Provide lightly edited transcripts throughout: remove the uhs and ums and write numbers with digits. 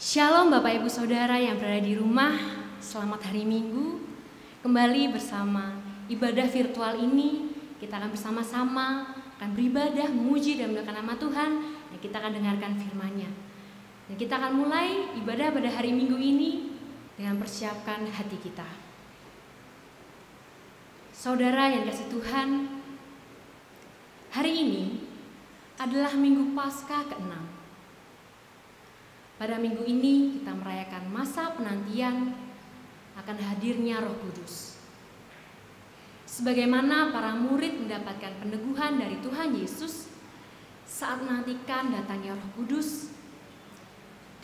Shalom Bapak Ibu Saudara yang berada di rumah, selamat hari Minggu. Kembali bersama ibadah virtual ini, kita akan bersama-sama akan beribadah, memuji dan memuliakan nama Tuhan, dan kita akan dengarkan firman-Nya. Dan kita akan mulai ibadah pada hari Minggu ini dengan persiapkan hati kita. Saudara yang kasih Tuhan, hari ini adalah Minggu Paskah ke-6. Pada minggu ini kita merayakan masa penantian akan hadirnya Roh Kudus. Sebagaimana para murid mendapatkan peneguhan dari Tuhan Yesus saat menantikan datangnya Roh Kudus,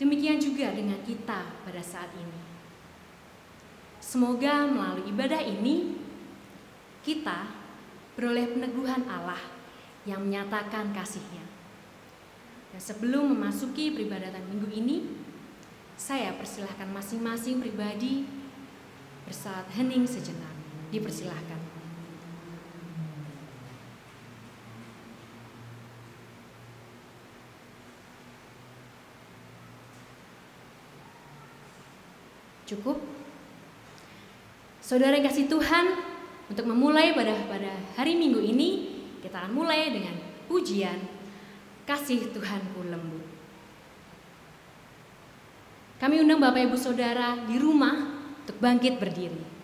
demikian juga dengan kita pada saat ini. Semoga melalui ibadah ini kita beroleh peneguhan Allah yang menyatakan kasih-Nya. Dan sebelum memasuki peribadatan minggu ini, saya persilahkan masing-masing pribadi bersaat hening sejenak. Dipersilahkan. Cukup? Saudara yang kasih Tuhan, untuk memulai pada hari Minggu ini, kita akan mulai dengan pujian Kasih Tuhanku Lembut. Kami undang Bapak Ibu Saudara di rumah untuk bangkit berdiri.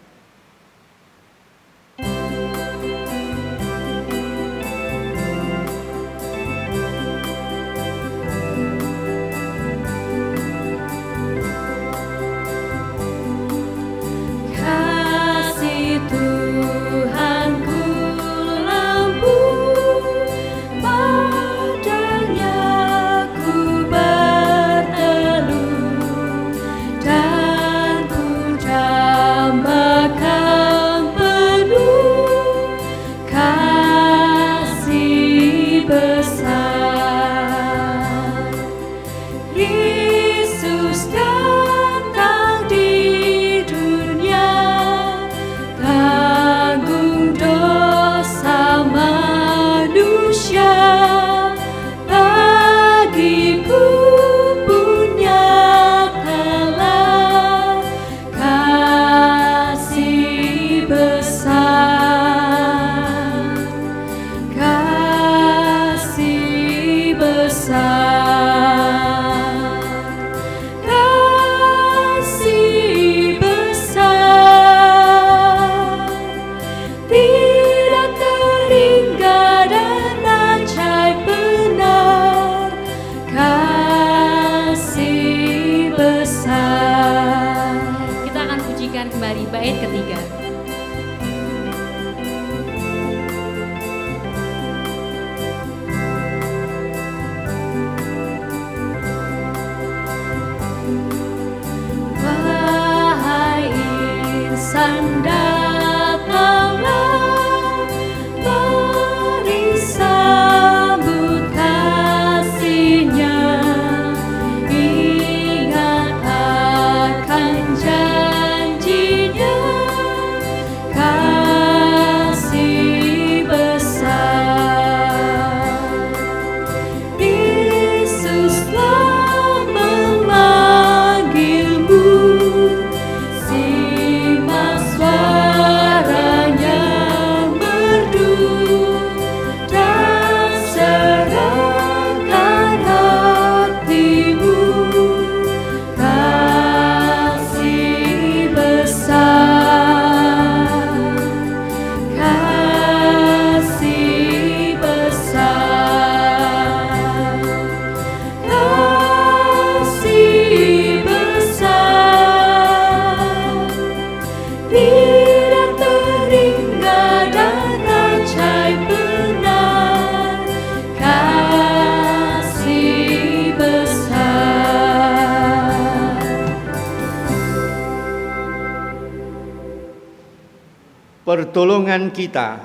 Pertolongan kita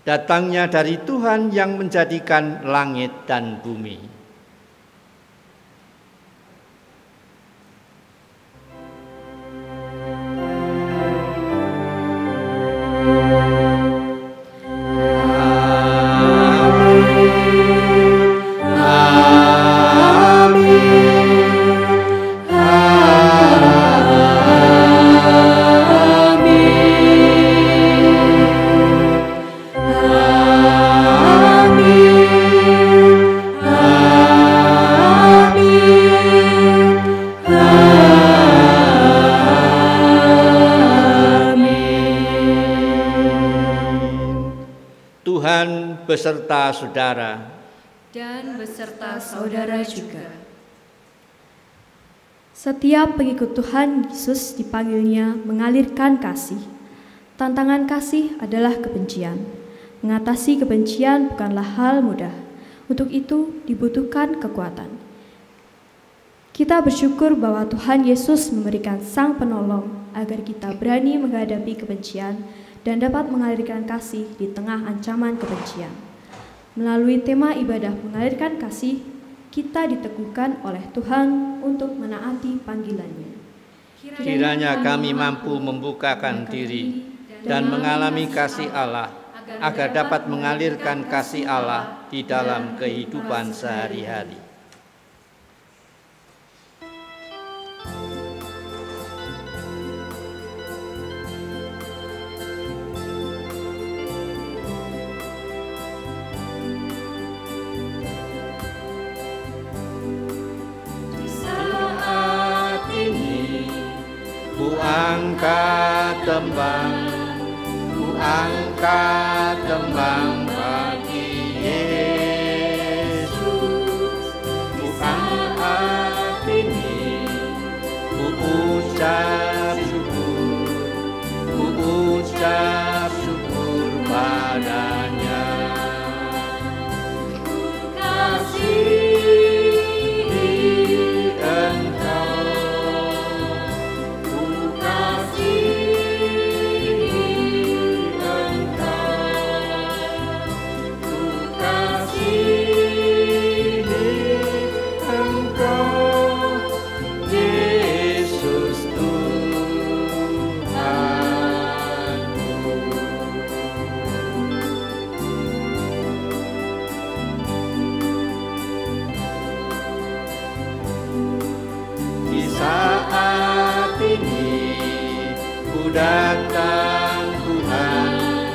datangnya dari Tuhan yang menjadikan langit dan bumi. Amin. Amin. beserta saudara, dan beserta saudara juga. Setiap pengikut Tuhan Yesus dipanggilnya mengalirkan kasih. Tantangan kasih adalah kebencian. Mengatasi kebencian bukanlah hal mudah. Untuk itu dibutuhkan kekuatan. Kita bersyukur bahwa Tuhan Yesus memberikan Sang Penolong agar kita berani menghadapi kebencian dan dapat mengalirkan kasih di tengah ancaman kebencian. Melalui tema ibadah mengalirkan kasih, kita diteguhkan oleh Tuhan untuk menaati panggilannya. kiranya kami mampu membukakan diri dan mengalami kasih Allah, agar dapat mengalirkan kasih Allah di dalam kehidupan sehari-hari. Angkat tembang bagi Yesus. Ku angkat ini, ku ucap syukur padanya. Ku kasihi Engkau, datang Tuhan,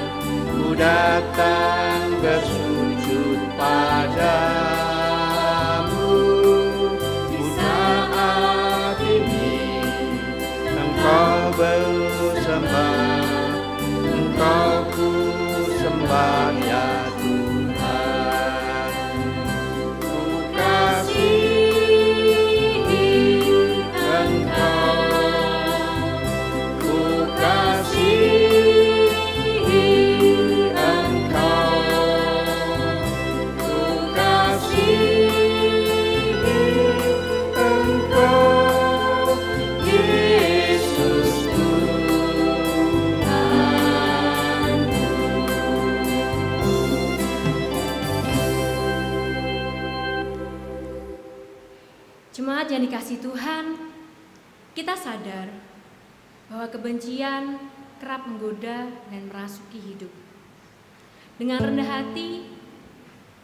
ku datang bersujud padamu. Di saat ini Engkau bersembah, Engkau ku sembah ya Tuhan. Ku kasihi Engkau, Jemaat yang dikasihi Tuhan, kita sadar bahwa kebencian kerap menggoda dan merasuki hidup. Dengan rendah hati,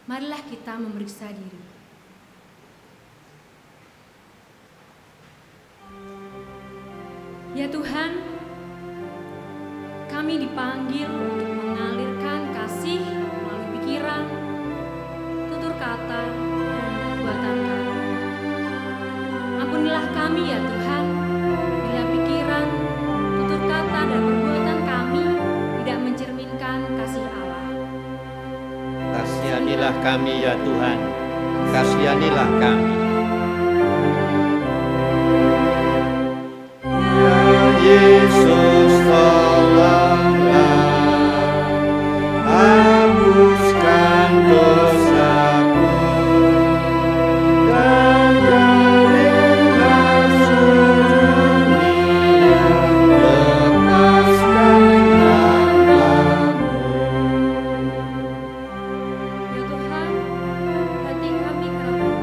marilah kita memeriksa diri. Ya Tuhan, kami dipanggil untuk mengalirkan kasih melalui pikiran, tutur kata, dan perbuatan kami. Ampunilah kami ya Tuhan, bila pikiran, tutur kata, dan perbuatan kami tidak mencerminkan kasih Allah. Kasihanilah kami ya Tuhan, kasihanilah kami. Ya Yesus, tolonglah, hapuskan dosaku, dan berilah dunia, lepaskan hambamu. Ya Tuhan, hati kami kerap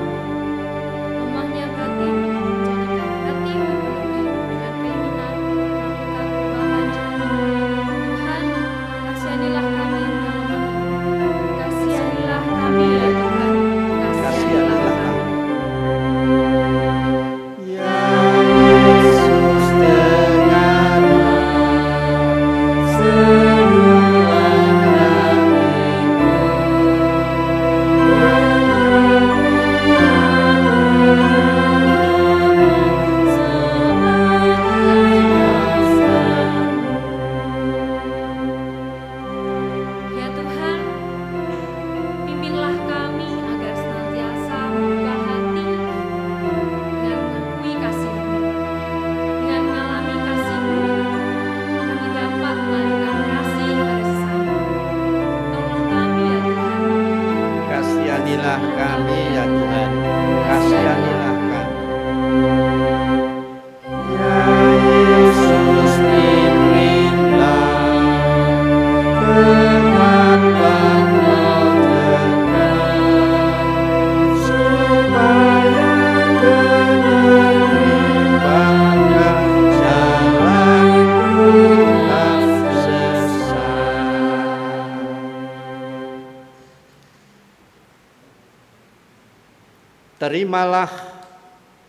terimalah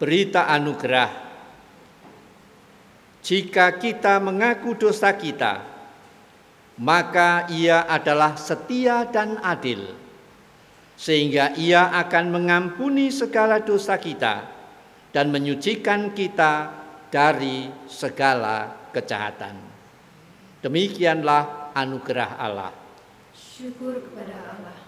berita anugerah. Jika kita mengaku dosa kita, maka Ia adalah setia dan adil, sehingga Ia akan mengampuni segala dosa kita dan menyucikan kita dari segala kejahatan. Demikianlah anugerah Allah. Syukur kepada Allah.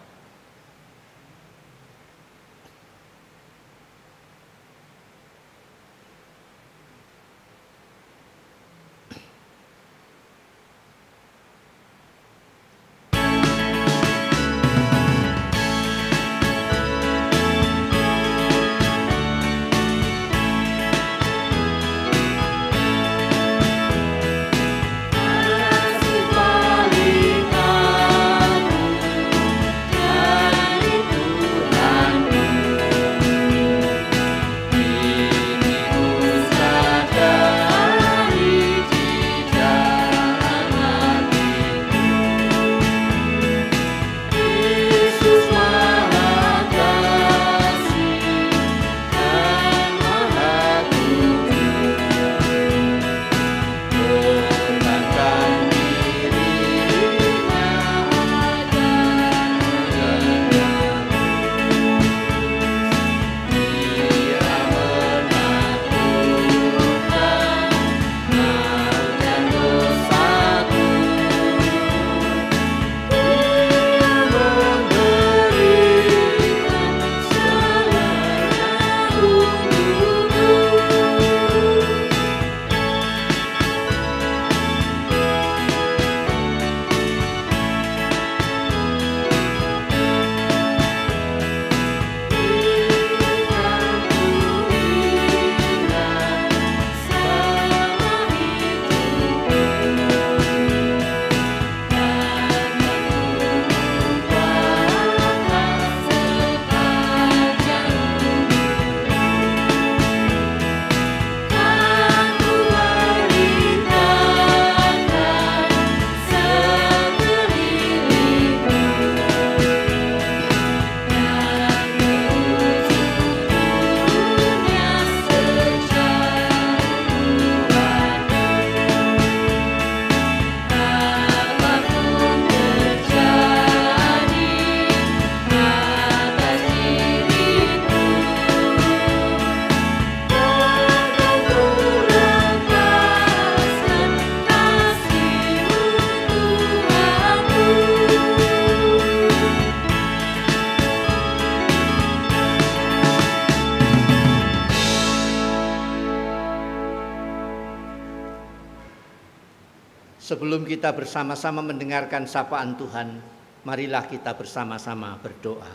Sebelum kita bersama-sama mendengarkan sapaan Tuhan, marilah kita bersama-sama berdoa.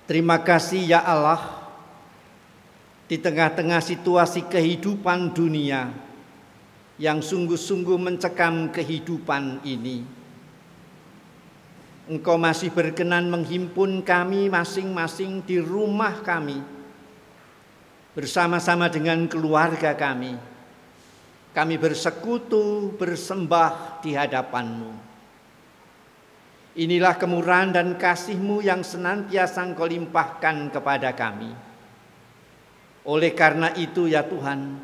Terima kasih ya Allah, di tengah-tengah situasi kehidupan dunia yang sungguh-sungguh mencekam kehidupan ini, Engkau masih berkenan menghimpun kami masing-masing di rumah kami, bersama-sama dengan keluarga kami. Kami bersekutu, bersembah di hadapan-Mu. Inilah kemurahan dan kasih-Mu yang senantiasa Engkau limpahkan kepada kami. Oleh karena itu ya Tuhan,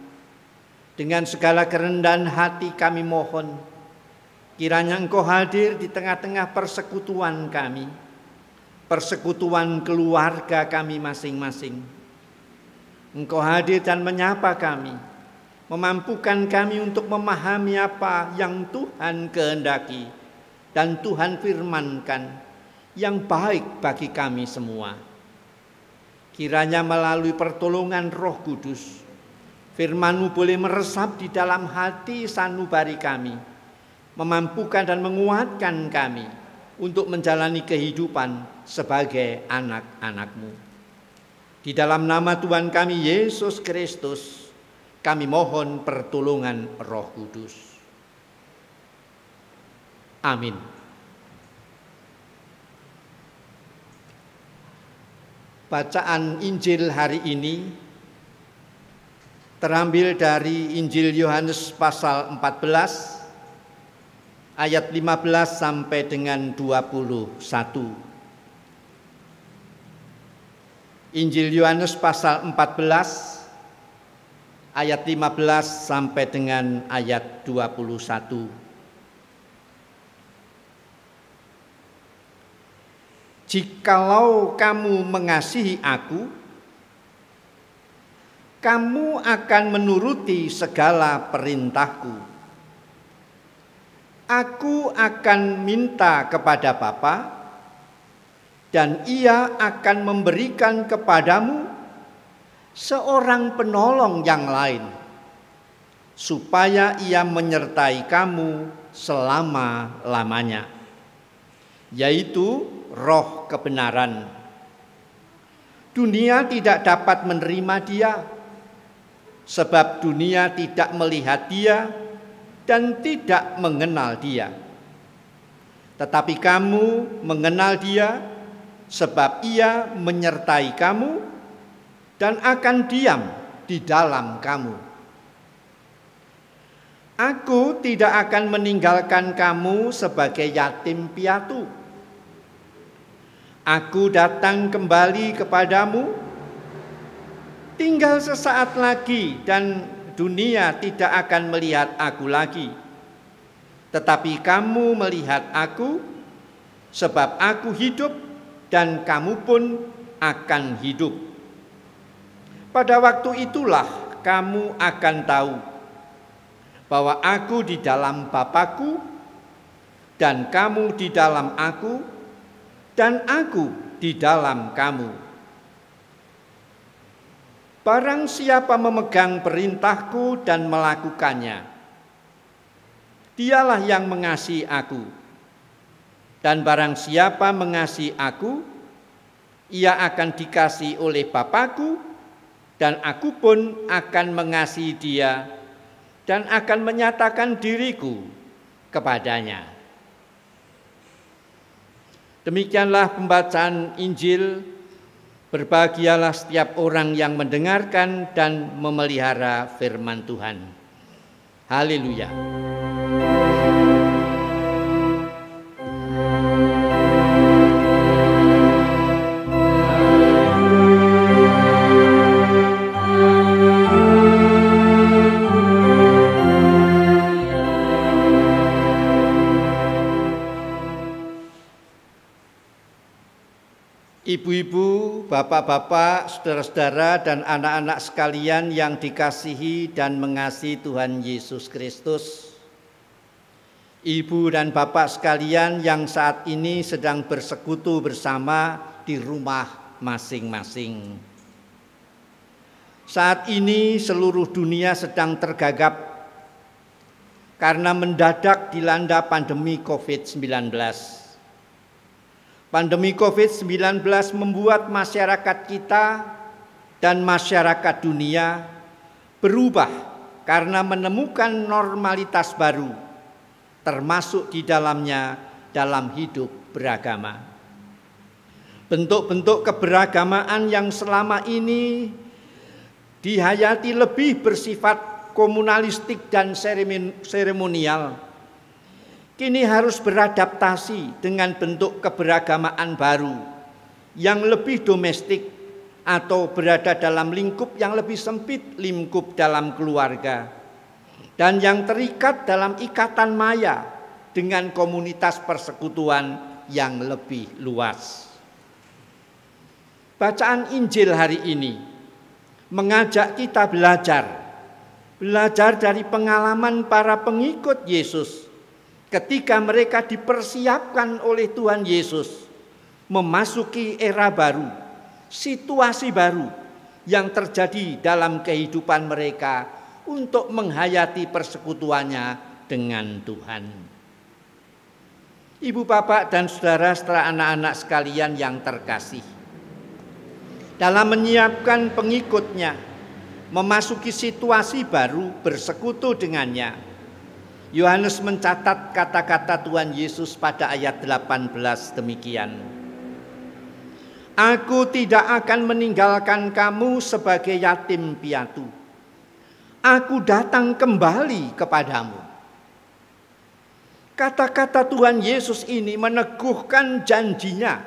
dengan segala kerendahan hati kami mohon, kiranya Engkau hadir di tengah-tengah persekutuan kami, persekutuan keluarga kami masing-masing. Engkau hadir dan menyapa kami, memampukan kami untuk memahami apa yang Tuhan kehendaki dan Tuhan firmankan yang baik bagi kami semua. Kiranya melalui pertolongan Roh Kudus, firman-Mu boleh meresap di dalam hati sanubari kami, memampukan dan menguatkan kami untuk menjalani kehidupan sebagai anak-anak-Mu. Di dalam nama Tuhan kami Yesus Kristus, kami mohon pertolongan Roh Kudus. Amin. Bacaan Injil hari ini terambil dari Injil Yohanes pasal 14 ayat 15 sampai dengan 21. Injil Yohanes pasal 14 ayat 15 sampai dengan ayat 21. Jikalau kamu mengasihi aku, kamu akan menuruti segala perintahku. Aku akan minta kepada Bapa, dan Ia akan memberikan kepadamu seorang penolong yang lain, supaya Ia menyertai kamu selama-lamanya, yaitu Roh kebenaran. Dunia tidak dapat menerima Dia, sebab dunia tidak melihat Dia dan tidak mengenal Dia. Tetapi kamu mengenal Dia, sebab Ia menyertai kamu dan akan diam di dalam kamu. Aku tidak akan meninggalkan kamu sebagai yatim piatu. Aku datang kembali kepadamu. Tinggal sesaat lagi dan dunia tidak akan melihat aku lagi. Tetapi kamu melihat aku, sebab aku hidup dan kamu pun akan hidup. Pada waktu itulah kamu akan tahu bahwa aku di dalam Bapa-Ku dan kamu di dalam aku dan aku di dalam kamu. Barang siapa memegang perintahku dan melakukannya, dialah yang mengasihi aku. Dan barang siapa mengasihi aku, ia akan dikasihi oleh Bapa-Ku, dan aku pun akan mengasihi dia dan akan menyatakan diriku kepadanya. Demikianlah pembacaan Injil. Berbahagialah setiap orang yang mendengarkan dan memelihara firman Tuhan. Haleluya. Ibu-ibu, bapak-bapak, saudara-saudara, dan anak-anak sekalian yang dikasihi dan mengasihi Tuhan Yesus Kristus. Ibu dan bapak sekalian yang saat ini sedang bersekutu bersama di rumah masing-masing. Saat ini seluruh dunia sedang tergagap karena mendadak dilanda pandemi COVID-19. Pandemi COVID-19 membuat masyarakat kita dan masyarakat dunia berubah karena menemukan normalitas baru, termasuk di dalamnya dalam hidup beragama. Bentuk-bentuk keberagamaan yang selama ini dihayati lebih bersifat komunalistik dan seremonial, kini harus beradaptasi dengan bentuk keberagamaan baru yang lebih domestik atau berada dalam lingkup yang lebih sempit, lingkup dalam keluarga, dan yang terikat dalam ikatan maya dengan komunitas persekutuan yang lebih luas. Bacaan Injil hari ini mengajak kita belajar dari pengalaman para pengikut Yesus ketika mereka dipersiapkan oleh Tuhan Yesus memasuki era baru, situasi baru yang terjadi dalam kehidupan mereka untuk menghayati persekutuannya dengan Tuhan. Ibu, bapak, dan saudara-saudara, anak-anak sekalian yang terkasih, dalam menyiapkan pengikutnya memasuki situasi baru bersekutu dengannya, Yohanes mencatat kata-kata Tuhan Yesus pada ayat 18 demikian. Aku tidak akan meninggalkan kamu sebagai yatim piatu. Aku datang kembali kepadamu. Kata-kata Tuhan Yesus ini meneguhkan janjinya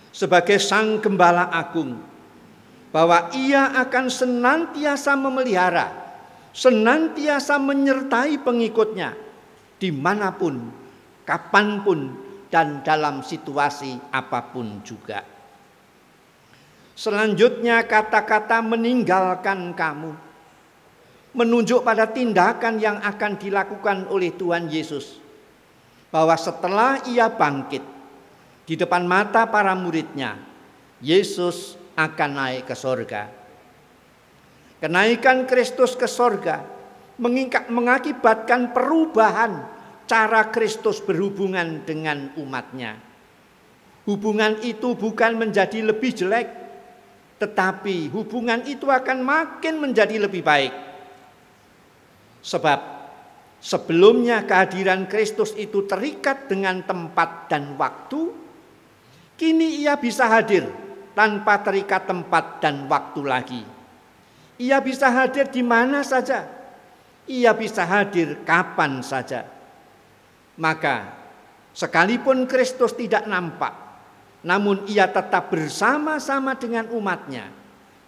sebagai Sang Gembala Agung bahwa Ia akan senantiasa memelihara, senantiasa menyertai pengikutnya dimanapun, kapanpun, dan dalam situasi apapun juga. Selanjutnya kata-kata meninggalkan kamu menunjuk pada tindakan yang akan dilakukan oleh Tuhan Yesus, bahwa setelah Ia bangkit di depan mata para muridnya, Yesus akan naik ke sorga. Kenaikan Kristus ke sorga mengakibatkan perubahan cara Kristus berhubungan dengan umatnya. Hubungan itu bukan menjadi lebih jelek, tetapi hubungan itu akan makin menjadi lebih baik. Sebab sebelumnya kehadiran Kristus itu terikat dengan tempat dan waktu, kini Ia bisa hadir tanpa terikat tempat dan waktu lagi. Ia bisa hadir di mana saja. Ia bisa hadir kapan saja. Maka sekalipun Kristus tidak nampak, namun Ia tetap bersama-sama dengan umatnya,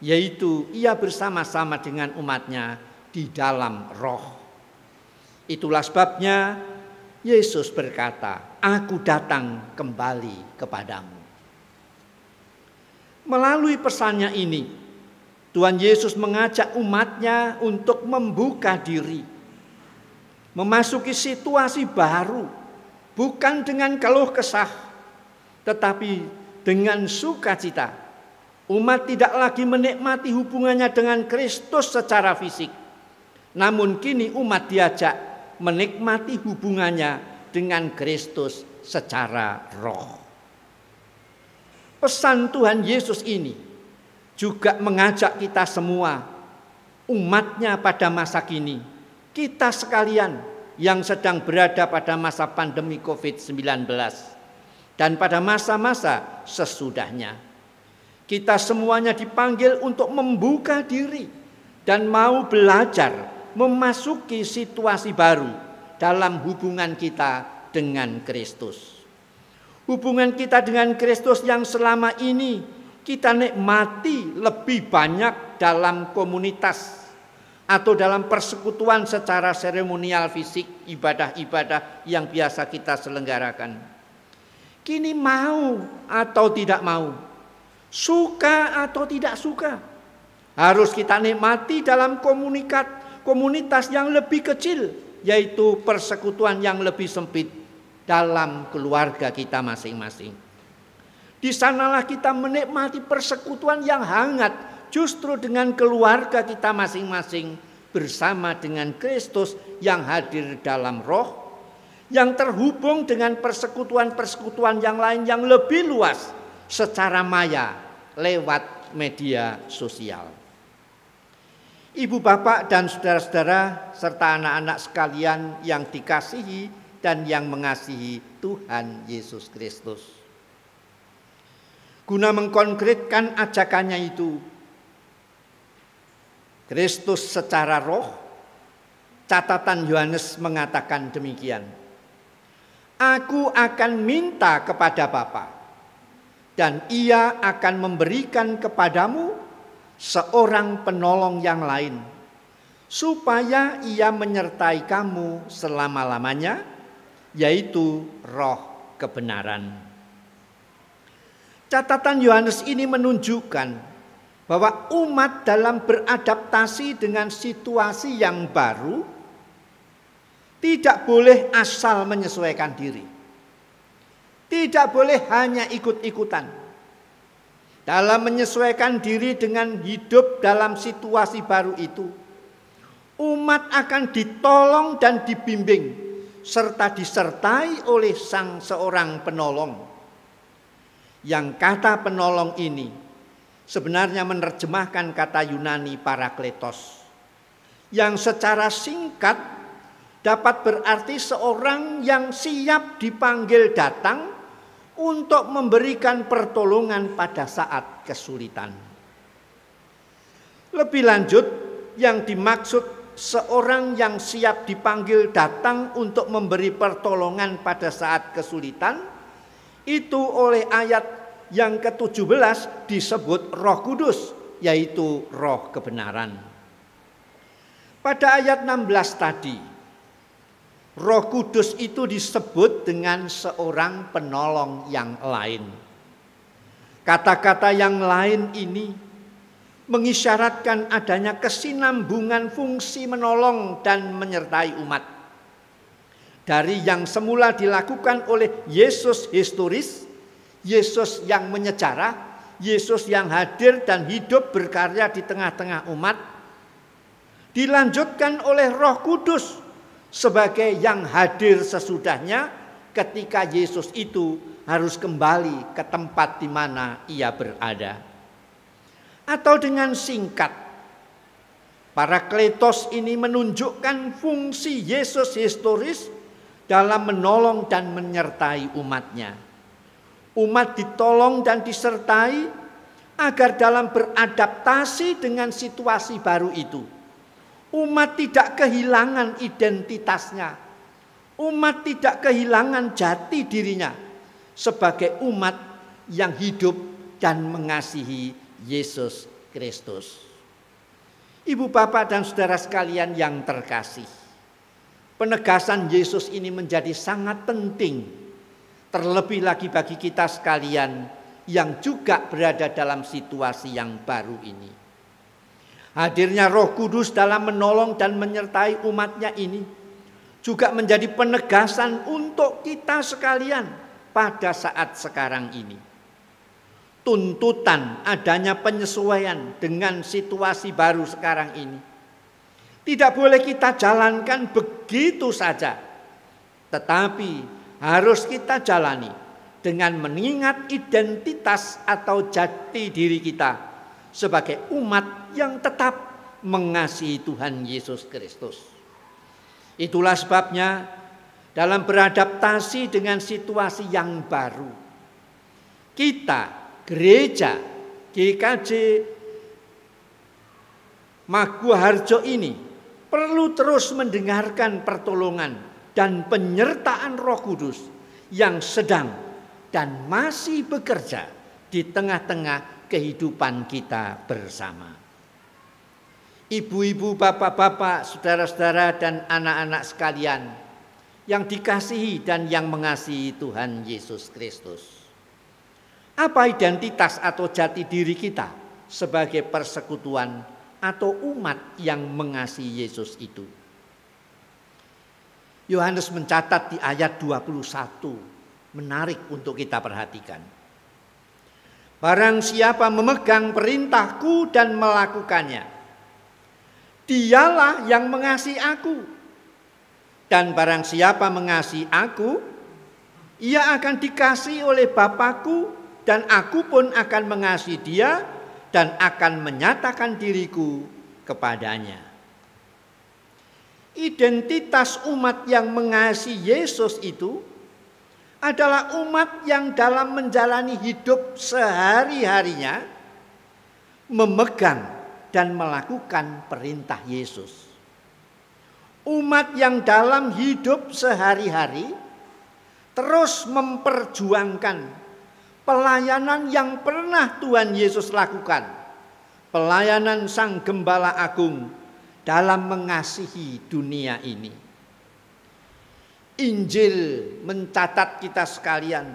yaitu Ia bersama-sama dengan umatnya di dalam roh. Itulah sebabnya Yesus berkata, "Aku datang kembali kepadamu." Melalui pesannya ini, Tuhan Yesus mengajak umatnya untuk membuka diri, memasuki situasi baru, bukan dengan keluh kesah, tetapi dengan sukacita. Umat tidak lagi menikmati hubungannya dengan Kristus secara fisik, namun kini umat diajak menikmati hubungannya dengan Kristus secara roh. Pesan Tuhan Yesus ini juga mengajak kita semua, umatnya pada masa kini, kita sekalian yang sedang berada pada masa pandemi COVID-19 dan pada masa-masa sesudahnya. Kita semuanya dipanggil untuk membuka diri dan mau belajar memasuki situasi baru dalam hubungan kita dengan Kristus. Hubungan kita dengan Kristus yang selama ini kita nikmati lebih banyak dalam komunitas atau dalam persekutuan secara seremonial fisik, ibadah-ibadah yang biasa kita selenggarakan. Kini mau atau tidak mau, suka atau tidak suka, harus kita nikmati dalam komunitas yang lebih kecil, yaitu persekutuan yang lebih sempit dalam keluarga kita masing-masing. Di sanalah kita menikmati persekutuan yang hangat justru dengan keluarga kita masing-masing bersama dengan Kristus yang hadir dalam roh, yang terhubung dengan persekutuan-persekutuan yang lain yang lebih luas secara maya lewat media sosial. Ibu bapak dan saudara-saudara serta anak-anak sekalian yang dikasihi dan yang mengasihi Tuhan Yesus Kristus. Guna mengkonkretkan ajakannya itu, Kristus secara roh, catatan Yohanes mengatakan demikian. Aku akan minta kepada Bapa, dan Ia akan memberikan kepadamu seorang penolong yang lain, supaya Ia menyertai kamu selama-lamanya, yaitu roh kebenaran. Catatan Yohanes ini menunjukkan bahwa umat dalam beradaptasi dengan situasi yang baru tidak boleh asal menyesuaikan diri. Tidak boleh hanya ikut-ikutan. Dalam menyesuaikan diri dengan hidup dalam situasi baru itu, umat akan ditolong dan dibimbing serta disertai oleh sang seorang penolong. Yang kata penolong ini sebenarnya menerjemahkan kata Yunani parakletos, yang secara singkat dapat berarti seorang yang siap dipanggil datang untuk memberikan pertolongan pada saat kesulitan. Lebih lanjut, yang dimaksud seorang yang siap dipanggil datang untuk memberi pertolongan pada saat kesulitan, itu oleh ayat yang ke-17 disebut Roh Kudus yaitu roh kebenaran. Pada ayat 16 tadi, Roh Kudus itu disebut dengan seorang penolong yang lain. Kata-kata yang lain ini mengisyaratkan adanya kesinambungan fungsi menolong dan menyertai umat. Dari yang semula dilakukan oleh Yesus historis, Yesus yang menyejarah, Yesus yang hadir dan hidup berkarya di tengah-tengah umat, dilanjutkan oleh Roh Kudus sebagai yang hadir sesudahnya ketika Yesus itu harus kembali ke tempat di mana ia berada. Atau dengan singkat, Parakletos ini menunjukkan fungsi Yesus historis dalam menolong dan menyertai umatnya. Umat ditolong dan disertai agar dalam beradaptasi dengan situasi baru itu, umat tidak kehilangan identitasnya. Umat tidak kehilangan jati dirinya sebagai umat yang hidup dan mengasihi Yesus Kristus. Ibu, bapak, dan saudara sekalian yang terkasih, penegasan Yesus ini menjadi sangat penting, terlebih lagi bagi kita sekalian yang juga berada dalam situasi yang baru ini. Hadirnya Roh Kudus dalam menolong dan menyertai umatnya ini juga menjadi penegasan untuk kita sekalian pada saat sekarang ini. Tuntutan adanya penyesuaian dengan situasi baru sekarang ini tidak boleh kita jalankan begitu saja, tetapi harus kita jalani dengan mengingat identitas atau jati diri kita sebagai umat yang tetap mengasihi Tuhan Yesus Kristus. Itulah sebabnya dalam beradaptasi dengan situasi yang baru, kita gereja GKJ Maguwoharjo ini perlu terus mendengarkan pertolongan dan penyertaan Roh Kudus yang sedang dan masih bekerja di tengah-tengah kehidupan kita bersama. Ibu-ibu, bapak-bapak, saudara-saudara, dan anak-anak sekalian yang dikasihi dan yang mengasihi Tuhan Yesus Kristus. Apa identitas atau jati diri kita sebagai persekutuan atau umat yang mengasihi Yesus itu? Yohanes mencatat di ayat 21, menarik untuk kita perhatikan. Barang siapa memegang perintahku dan melakukannya, dialah yang mengasihi aku. Dan barang siapa mengasihi aku, ia akan dikasihi oleh Bapa-Ku, dan aku pun akan mengasihi dia dan akan menyatakan diriku kepadanya. Identitas umat yang mengasihi Yesus itu adalah umat yang dalam menjalani hidup sehari-harinya memegang dan melakukan perintah Yesus. Umat yang dalam hidup sehari-hari terus memperjuangkan pelayanan yang pernah Tuhan Yesus lakukan, pelayanan Sang Gembala Agung dalam mengasihi dunia ini. Injil mencatat kita sekalian,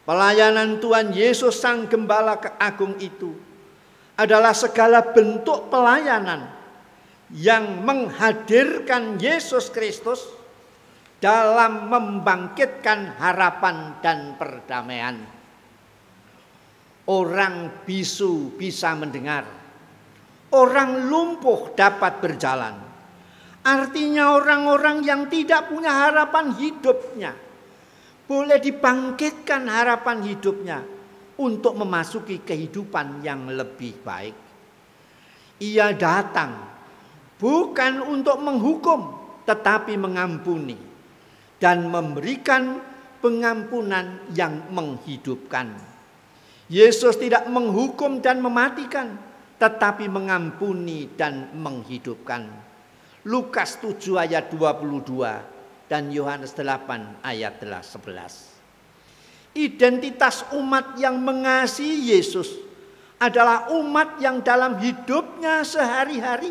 pelayanan Tuhan Yesus Sang Gembala Agung itu adalah segala bentuk pelayanan yang menghadirkan Yesus Kristus dalam membangkitkan harapan dan perdamaian. Orang bisu bisa mendengar, orang lumpuh dapat berjalan. Artinya orang-orang yang tidak punya harapan hidupnya boleh dibangkitkan harapan hidupnya untuk memasuki kehidupan yang lebih baik. Ia datang bukan untuk menghukum, tetapi mengampuni dan memberikan pengampunan yang menghidupkan. Yesus tidak menghukum dan mematikan, tetapi mengampuni dan menghidupkan. Lukas 7 ayat 22 dan Yohanes 8 ayat 11. Identitas umat yang mengasihi Yesus adalah umat yang dalam hidupnya sehari-hari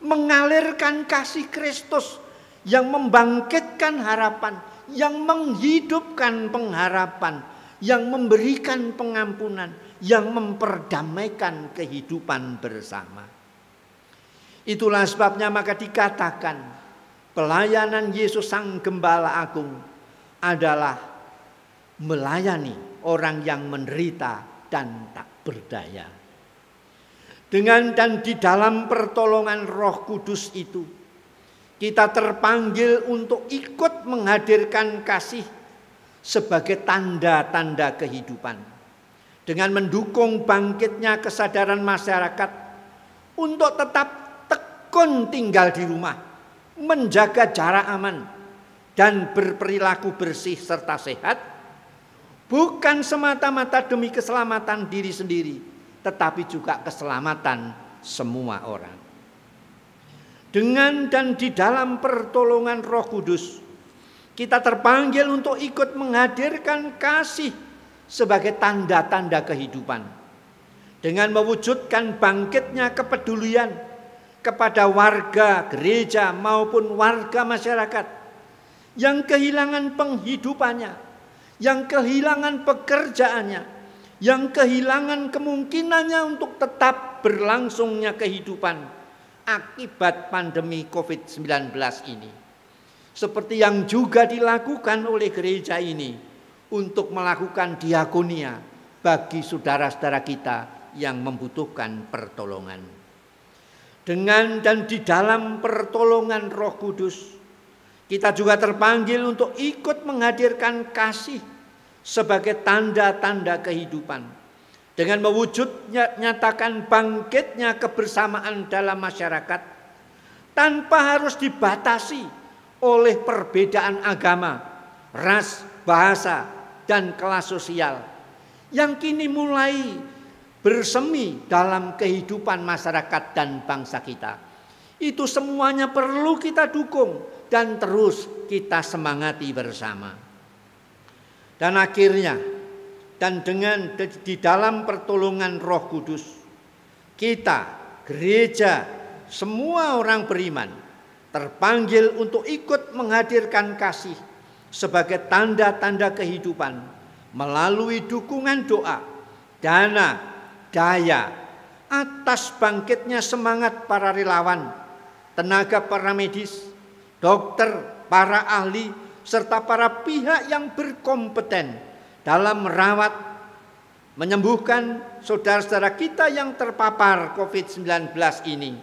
mengalirkan kasih Kristus yang membangkitkan harapan, yang menghidupkan pengharapan, yang memberikan pengampunan, yang memperdamaikan kehidupan bersama. Itulah sebabnya maka dikatakan pelayanan Yesus Sang Gembala Agung adalah melayani orang yang menderita dan tak berdaya. Dengan dan di dalam pertolongan Roh Kudus itu, kita terpanggil untuk ikut menghadirkan kasih sebagai tanda-tanda kehidupan. Dengan mendukung bangkitnya kesadaran masyarakat untuk tetap tekun tinggal di rumah, menjaga jarak aman, dan berperilaku bersih serta sehat, bukan semata-mata demi keselamatan diri sendiri, tetapi juga keselamatan semua orang. Dengan dan di dalam pertolongan Roh Kudus, kita terpanggil untuk ikut menghadirkan kasih sebagai tanda-tanda kehidupan. Dengan mewujudkan bangkitnya kepedulian kepada warga gereja maupun warga masyarakat yang kehilangan penghidupannya, yang kehilangan pekerjaannya, yang kehilangan kemungkinannya untuk tetap berlangsungnya kehidupan akibat pandemi COVID-19 ini. Seperti yang juga dilakukan oleh gereja ini untuk melakukan diakonia bagi saudara-saudara kita yang membutuhkan pertolongan. Dengan dan di dalam pertolongan Roh Kudus, kita juga terpanggil untuk ikut menghadirkan kasih sebagai tanda-tanda kehidupan. Dengan mewujudnya nyatakan bangkitnya kebersamaan dalam masyarakat tanpa harus dibatasi oleh perbedaan agama, ras, bahasa, dan kelas sosial yang kini mulai bersemi dalam kehidupan masyarakat dan bangsa kita. Itu semuanya perlu kita dukung dan terus kita semangati bersama. Dan akhirnya, dan dengan di dalam pertolongan Roh Kudus, kita, gereja, semua orang beriman terpanggil untuk ikut menghadirkan kasih sebagai tanda-tanda kehidupan melalui dukungan doa, dana, daya atas bangkitnya semangat para relawan, tenaga para medis, dokter, para ahli, serta para pihak yang berkompeten dalam merawat, menyembuhkan saudara-saudara kita yang terpapar COVID-19 ini,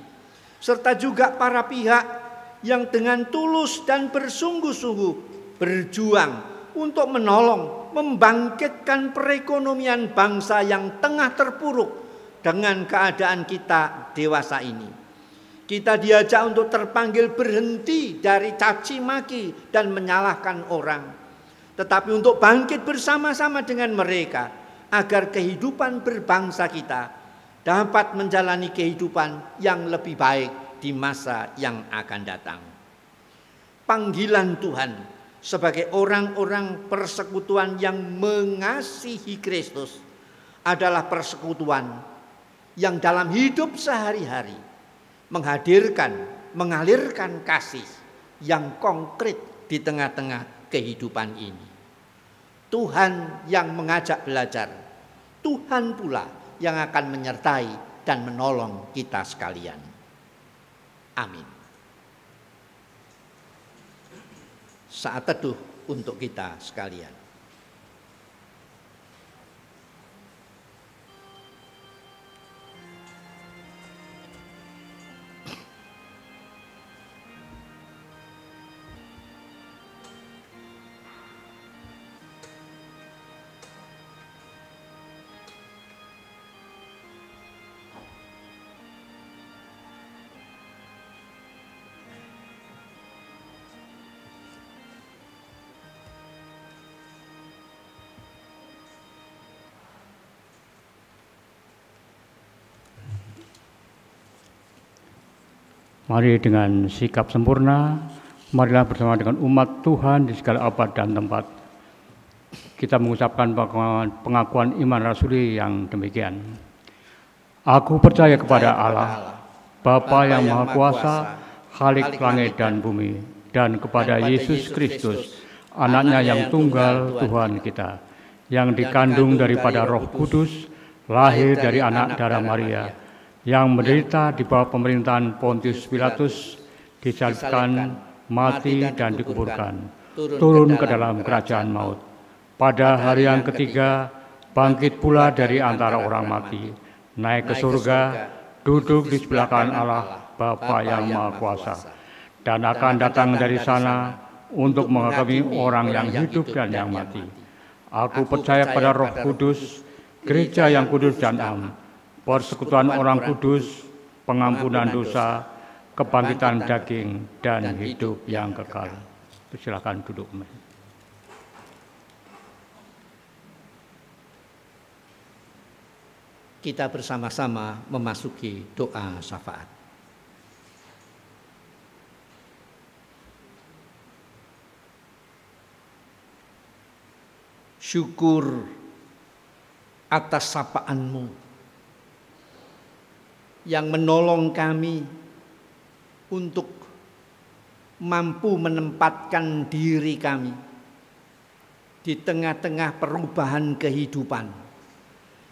serta juga para pihak yang dengan tulus dan bersungguh-sungguh berjuang untuk menolong, membangkitkan perekonomian bangsa yang tengah terpuruk dengan keadaan kita dewasa ini. Kita diajak untuk terpanggil berhenti dari caci maki dan menyalahkan orang, tetapi untuk bangkit bersama-sama dengan mereka agar kehidupan berbangsa kita dapat menjalani kehidupan yang lebih baik di masa yang akan datang. Panggilan Tuhan sebagai orang-orang persekutuan yang mengasihi Kristus adalah persekutuan yang dalam hidup sehari-hari mengalirkan kasih yang konkret di tengah-tengah kehidupan ini. Tuhan yang mengajak belajar, Tuhan pula yang akan menyertai dan menolong kita sekalian. Amin. Saat teduh untuk kita sekalian. Mari dengan sikap sempurna, marilah bersama dengan umat Tuhan di segala abad dan tempat, kita mengucapkan pengakuan iman rasuli yang demikian. Aku percaya kepada Allah, Bapa yang Maha Kuasa, Khalik langit dan bumi, dan kepada Yesus Kristus, Anaknya yang tunggal Tuhan kita, yang dikandung daripada Roh Kudus, lahir dari anak darah Maria, yang menderita di bawah pemerintahan Pontius Pilatus, disalibkan, mati dan dikuburkan, turun ke dalam kerajaan maut. Pada hari yang ketiga, bangkit pula dari antara orang mati, naik ke surga, duduk di sebelah kanan Allah, Bapa yang Maha Kuasa, dan akan datang dari sana untuk menghakimi orang yang hidup dan yang mati. Aku percaya pada Roh Kudus, gereja yang kudus dan am, persekutuan orang kudus, pengampunan dosa, kebangkitan daging, dan hidup yang kekal. Silakan duduk. Kita bersama-sama memasuki doa syafaat. Syukur atas sapaan-Mu yang menolong kami untuk mampu menempatkan diri kami di tengah-tengah perubahan kehidupan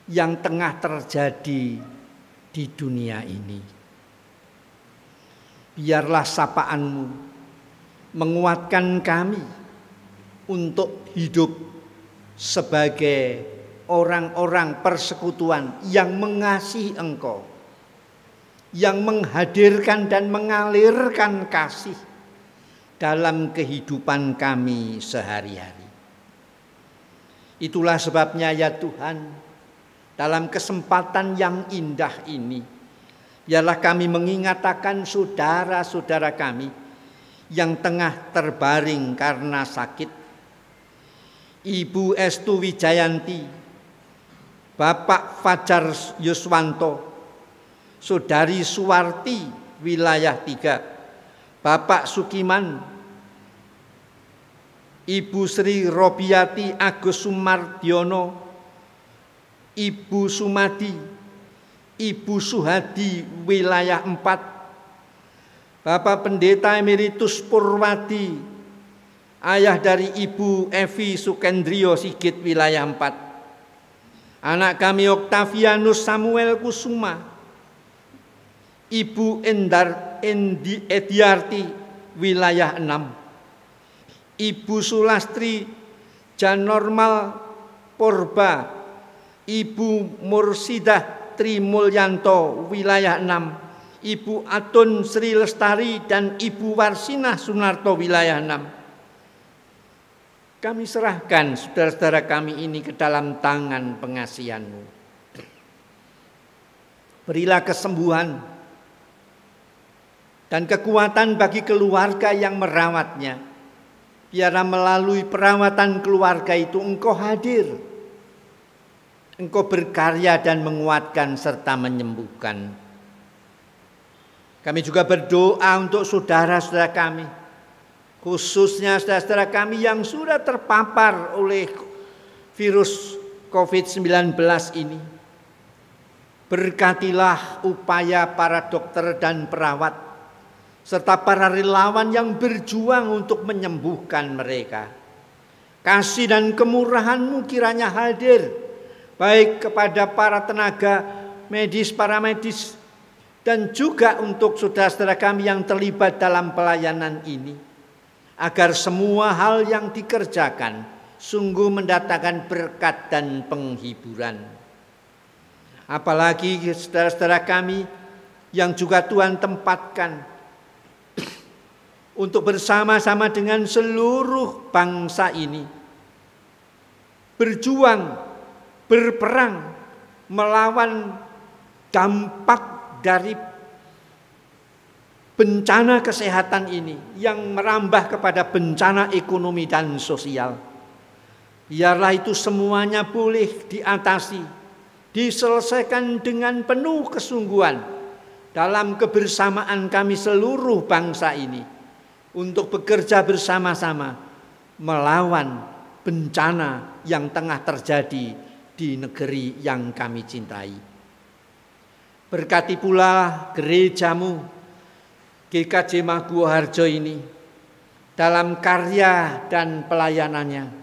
yang tengah terjadi di dunia ini. Biarlah sapaan-Mu menguatkan kami untuk hidup sebagai orang-orang persekutuan yang mengasihi Engkau, yang menghadirkan dan mengalirkan kasih dalam kehidupan kami sehari-hari. Itulah sebabnya ya Tuhan, dalam kesempatan yang indah ini, biarlah kami mengingat akan saudara-saudara kami yang tengah terbaring karena sakit. Ibu Estu Wijayanti, Bapak Fajar Yuswanto, Saudari Suwarti wilayah 3, Bapak Sukiman, Ibu Sri Robiati Agus Sumardiono, Ibu Sumadi, Ibu Suhadi wilayah 4, Bapak Pendeta Emeritus Purwadi, ayah dari Ibu Evi Sukendrio Sigit wilayah 4, anak kami Oktavianus Samuel Kusuma, Ibu Ediarti wilayah 6, Ibu Sulastri Janormal Purba, Ibu Mursidah Trimulyanto wilayah 6, Ibu Atun Sri Lestari dan Ibu Warsinah Sunarto wilayah 6. Kami serahkan saudara-saudara kami ini ke dalam tangan pengasihan-Mu. Berilah kesembuhan dan kekuatan bagi keluarga yang merawatnya. Biarlah melalui perawatan keluarga itu Engkau hadir. Engkau berkarya dan menguatkan serta menyembuhkan. Kami juga berdoa untuk saudara-saudara kami, khususnya saudara-saudara kami yang sudah terpapar oleh virus COVID-19 ini. Berkatilah upaya para dokter dan perawat, serta para relawan yang berjuang untuk menyembuhkan mereka. Kasih dan kemurahan-Mu kiranya hadir, baik kepada para tenaga medis, paramedis, dan juga untuk saudara-saudara kami yang terlibat dalam pelayanan ini, agar semua hal yang dikerjakan sungguh mendatangkan berkat dan penghiburan. Apalagi saudara-saudara kami yang juga Tuhan tempatkan untuk bersama-sama dengan seluruh bangsa ini berjuang, berperang melawan dampak dari bencana kesehatan ini yang merambah kepada bencana ekonomi dan sosial. Biarlah itu semuanya boleh diatasi, diselesaikan dengan penuh kesungguhan dalam kebersamaan kami seluruh bangsa ini untuk bekerja bersama-sama melawan bencana yang tengah terjadi di negeri yang kami cintai. Berkati pula gerejamu, GKJ Maguwo Harjo ini, dalam karya dan pelayanannya.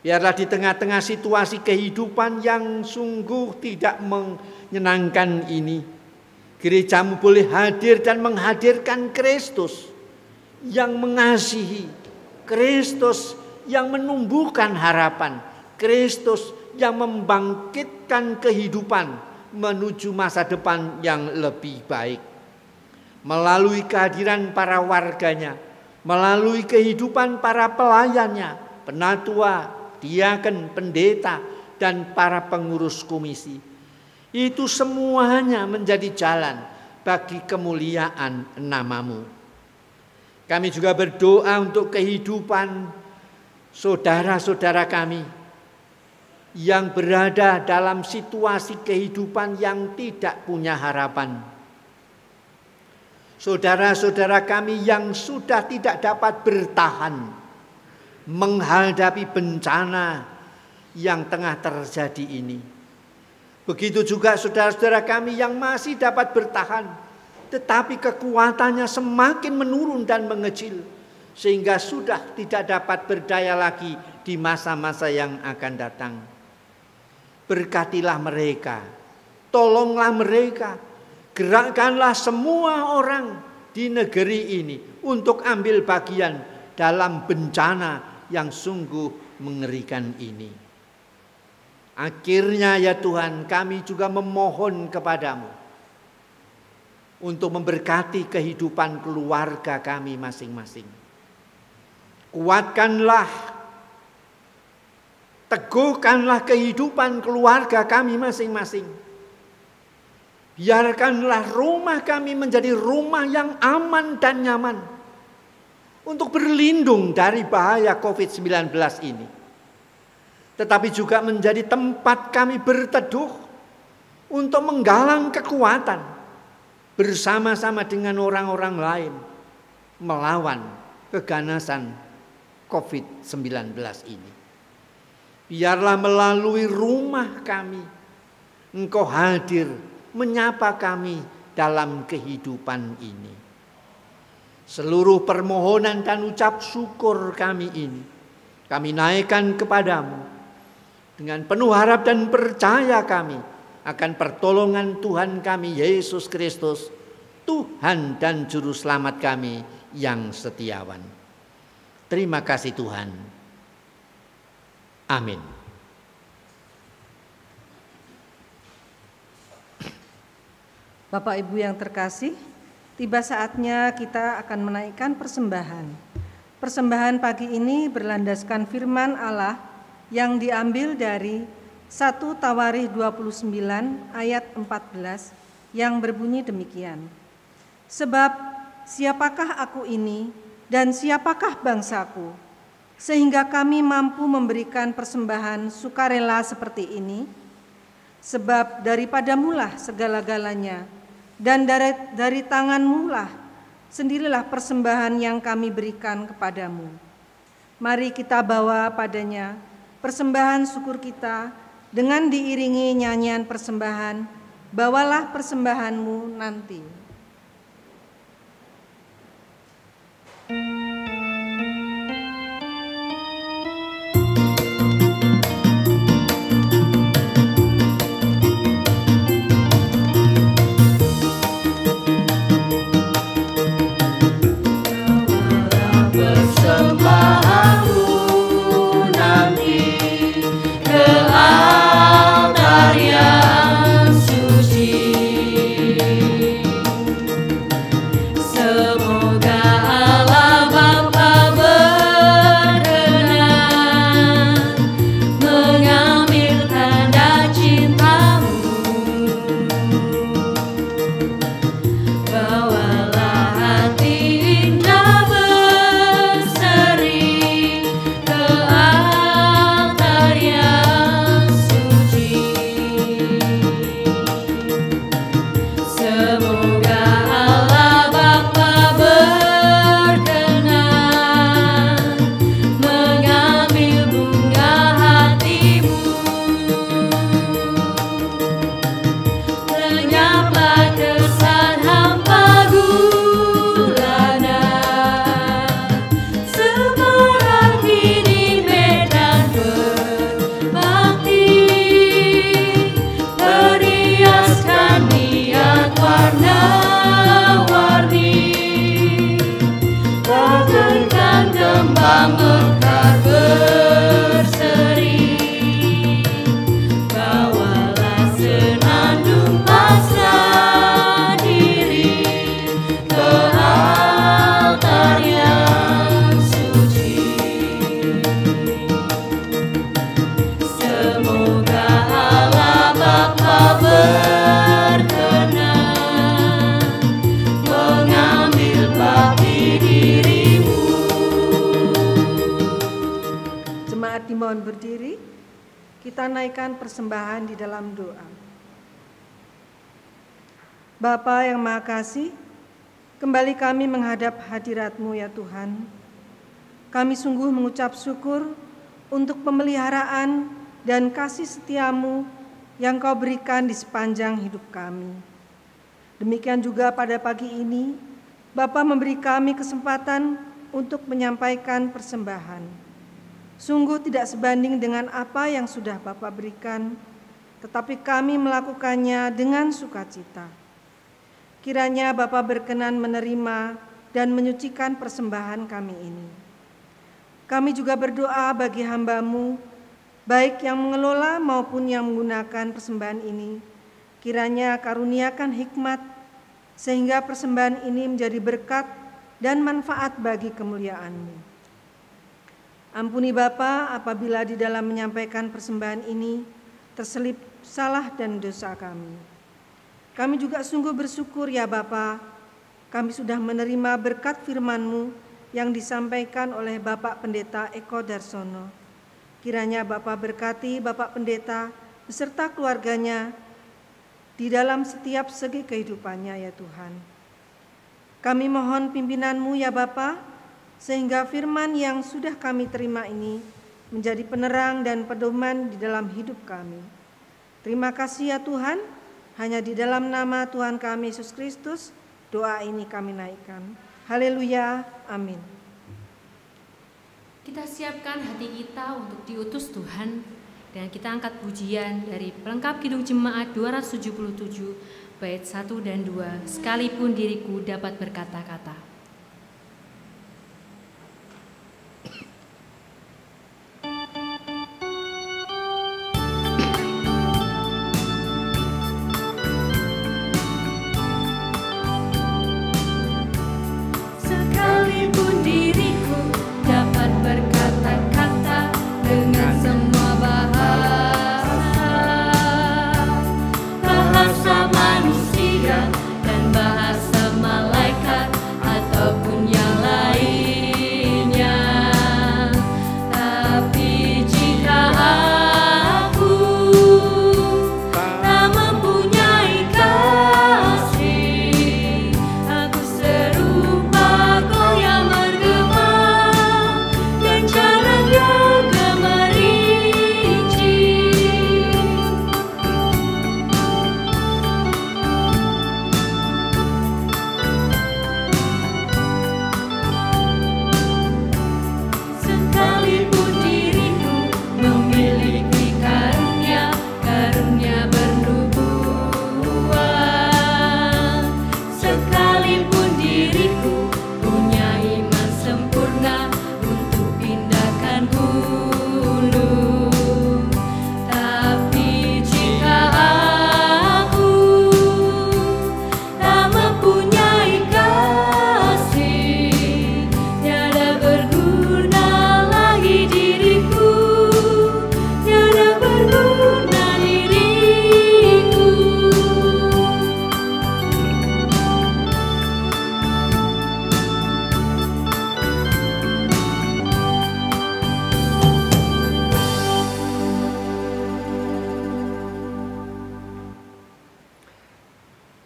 Biarlah di tengah-tengah situasi kehidupan yang sungguh tidak menyenangkan ini, gerejamu boleh hadir dan menghadirkan Kristus yang mengasihi, Kristus yang menumbuhkan harapan, Kristus yang membangkitkan kehidupan menuju masa depan yang lebih baik. Melalui kehadiran para warganya, melalui kehidupan para pelayannya, penatua, diaken, pendeta, dan para pengurus komisi. Itu semuanya menjadi jalan bagi kemuliaan namamu. Kami juga berdoa untuk kehidupan saudara-saudara kami yang berada dalam situasi kehidupan yang tidak punya harapan. Saudara-saudara kami yang sudah tidak dapat bertahan menghadapi bencana yang tengah terjadi ini. Begitu juga saudara-saudara kami yang masih dapat bertahan, tetapi kekuatannya semakin menurun dan mengecil, sehingga sudah tidak dapat berdaya lagi di masa-masa yang akan datang. Berkatilah mereka, tolonglah mereka, gerakkanlah semua orang di negeri ini untuk ambil bagian dalam bencana yang sungguh mengerikan ini. Akhirnya ya Tuhan, kami juga memohon kepadamu untuk memberkati kehidupan keluarga kami masing-masing. Kuatkanlah, teguhkanlah kehidupan keluarga kami masing-masing. Biarkanlah rumah kami menjadi rumah yang aman dan nyaman untuk berlindung dari bahaya COVID-19 ini. Tetapi juga menjadi tempat kami berteduh untuk menggalang kekuatan bersama-sama dengan orang-orang lain melawan keganasan COVID-19 ini. Biarlah melalui rumah kami Engkau hadir menyapa kami dalam kehidupan ini. Seluruh permohonan dan ucap syukur kami ini kami naikkan kepadamu dengan penuh harap dan percaya kami akan pertolongan Tuhan kami Yesus Kristus, Tuhan dan Juru Selamat kami yang setiawan. Terima kasih Tuhan. Amin. Bapak Ibu yang terkasih, tiba saatnya kita akan menaikkan persembahan. Persembahan pagi ini berlandaskan firman Allah yang diambil dari 1 Tawarikh 29 ayat 14 yang berbunyi demikian. Sebab siapakah aku ini dan siapakah bangsaku, sehingga kami mampu memberikan persembahan sukarela seperti ini? Sebab daripadamulah segala-galanya, dan dari tanganmulah sendirilah persembahan yang kami berikan kepadamu. Mari kita bawa padanya persembahan syukur kita dengan diiringi nyanyian persembahan, bawalah persembahanmu nanti. Lenyap berdiri, kita naikkan persembahan di dalam doa. Bapa yang Maha Kasih, kembali kami menghadap hadirat-Mu ya Tuhan. Kami sungguh mengucap syukur untuk pemeliharaan dan kasih setia-Mu yang Kau berikan di sepanjang hidup kami. Demikian juga pada pagi ini, Bapa memberi kami kesempatan untuk menyampaikan persembahan. Sungguh tidak sebanding dengan apa yang sudah Bapa berikan, tetapi kami melakukannya dengan sukacita. Kiranya Bapa berkenan menerima dan menyucikan persembahan kami ini. Kami juga berdoa bagi hamba-Mu, baik yang mengelola maupun yang menggunakan persembahan ini. Kiranya karuniakan hikmat, sehingga persembahan ini menjadi berkat dan manfaat bagi kemuliaan-Mu. Ampuni Bapa apabila di dalam menyampaikan persembahan ini terselip salah dan dosa kami. Kami juga sungguh bersyukur ya Bapa, kami sudah menerima berkat firman-Mu yang disampaikan oleh Bapak Pendeta Eko Darsono. Kiranya Bapak berkati Bapak Pendeta beserta keluarganya di dalam setiap segi kehidupannya ya Tuhan. Kami mohon pimpinan-Mu ya Bapa, sehingga firman yang sudah kami terima ini menjadi penerang dan pedoman di dalam hidup kami. Terima kasih ya Tuhan. Hanya di dalam nama Tuhan kami Yesus Kristus, doa ini kami naikkan. Haleluya, amin. Kita siapkan hati kita untuk diutus Tuhan, dan kita angkat pujian dari pelengkap Kidung Jemaat 277, bait 1 dan 2, sekalipun diriku dapat berkata-kata.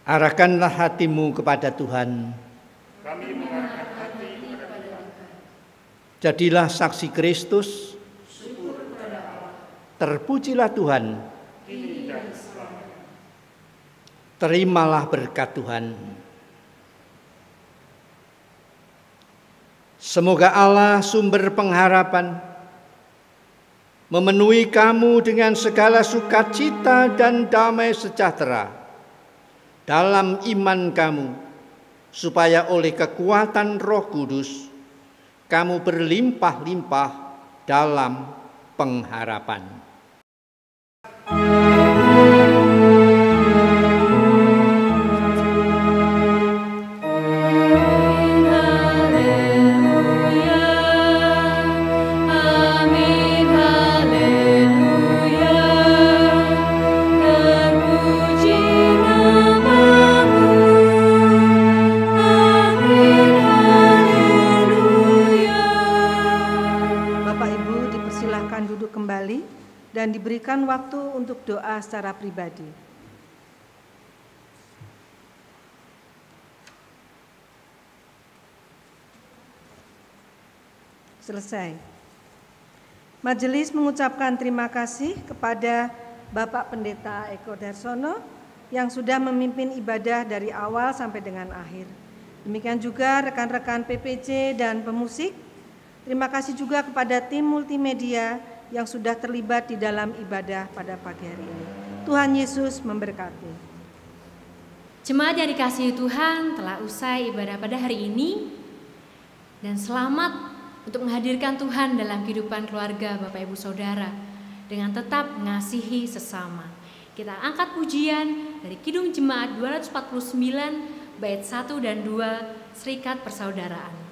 Arahkanlah hatimu kepada Tuhan. Kami mengarahkan hati kepada Tuhan. Jadilah saksi Kristus. Syukur kepada Allah. Terpujilah Tuhan. Kini dan selamanya. Terimalah berkat Tuhan. Semoga Allah sumber pengharapan memenuhi kamu dengan segala sukacita dan damai sejahtera dalam iman kamu, supaya oleh kekuatan Roh Kudus kamu berlimpah-limpah dalam pengharapan. berikan waktu untuk doa secara pribadi. Selesai. Majelis mengucapkan terima kasih kepada Bapak Pendeta Eko Darsono yang sudah memimpin ibadah dari awal sampai dengan akhir. Demikian juga rekan-rekan PPC dan pemusik. Terima kasih juga kepada tim multimedia yang sudah terlibat di dalam ibadah pada pagi hari ini. Tuhan Yesus memberkati. Jemaat yang dikasihi Tuhan, telah usai ibadah pada hari ini, dan selamat untuk menghadirkan Tuhan dalam kehidupan keluarga Bapak Ibu Saudara dengan tetap mengasihi sesama. Kita angkat pujian dari Kidung Jemaat 249 bait 1 dan 2, Serikat Persaudaraan.